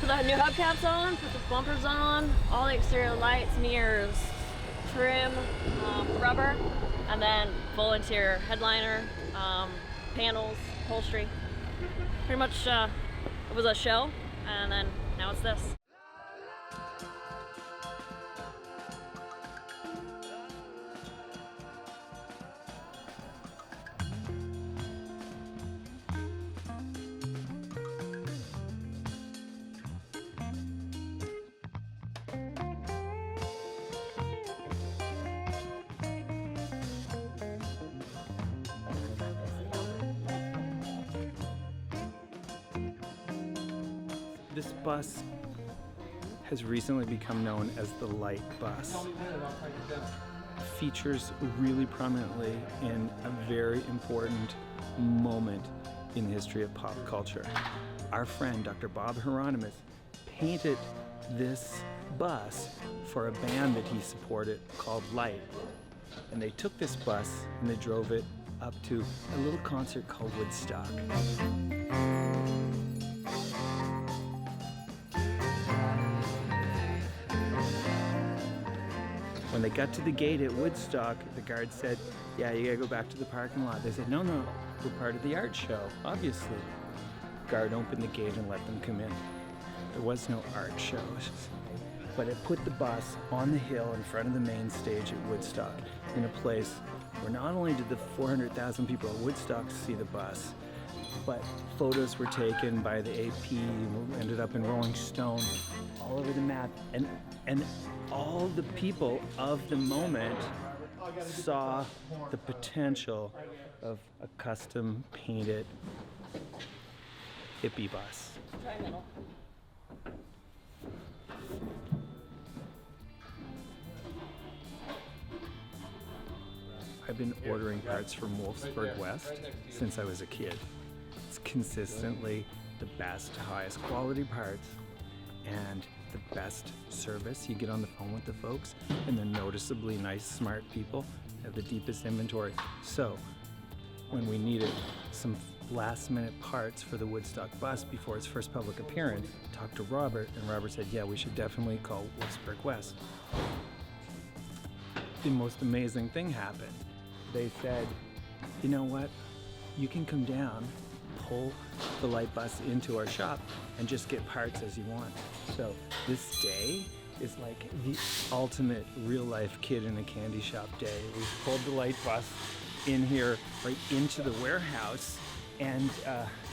Put the new hubcaps on, put the bumpers on, all the exterior lights, mirrors, trim, rubber, and then full interior headliner, panels, upholstery. Pretty much it was a show, and then now it's this. This bus has recently become known as the Light Bus. Features really prominently in a very important moment in the history of pop culture. Our friend Dr. Bob Hieronymus painted this bus for a band that he supported called Light. And they took this bus and they drove it up to a little concert called Woodstock. When they got to the gate at Woodstock, the guard said, "Yeah, you gotta go back to the parking lot." They said, "No, we're part of the art show, obviously." Guard opened the gate and let them come in. There was no art show, but it put the bus on the hill in front of the main stage at Woodstock, in a place where not only did the 400,000 people at Woodstock see the bus, but photos were taken by the AP, ended up in Rolling Stone, all over the map, and all the people of the moment saw the potential of a custom painted hippie bus. Try middle. I've been ordering parts from Wolfsburg West since I was a kid. It's consistently the best, highest quality parts and the best service. You get on the phone with the folks and they're noticeably nice, smart people, have the deepest inventory. So when we needed some last minute parts for the Woodstock bus before its first public appearance, talked to Robert, and Robert said, yeah, we should definitely call Wolfsburg West. The most amazing thing happened. They said, you know what, you can come down, pull the light bus into our shop and just get parts as you want. So this day is like the ultimate real life kid in a candy shop day. We pulled the light bus in here right into the warehouse, and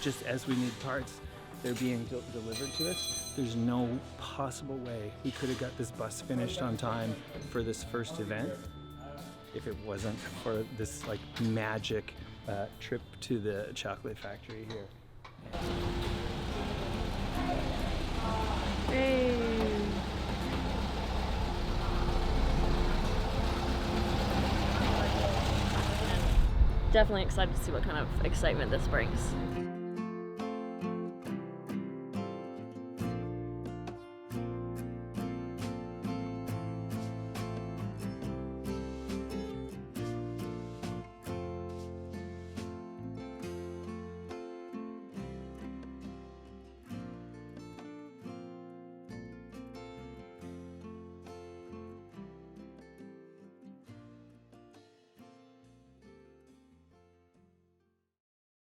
just as we need parts, they're being delivered to us. There's no possible way we could have got this bus finished on time for this first event if it wasn't for this like magic trip to the chocolate factory here. Hey. Definitely excited to see what kind of excitement this brings.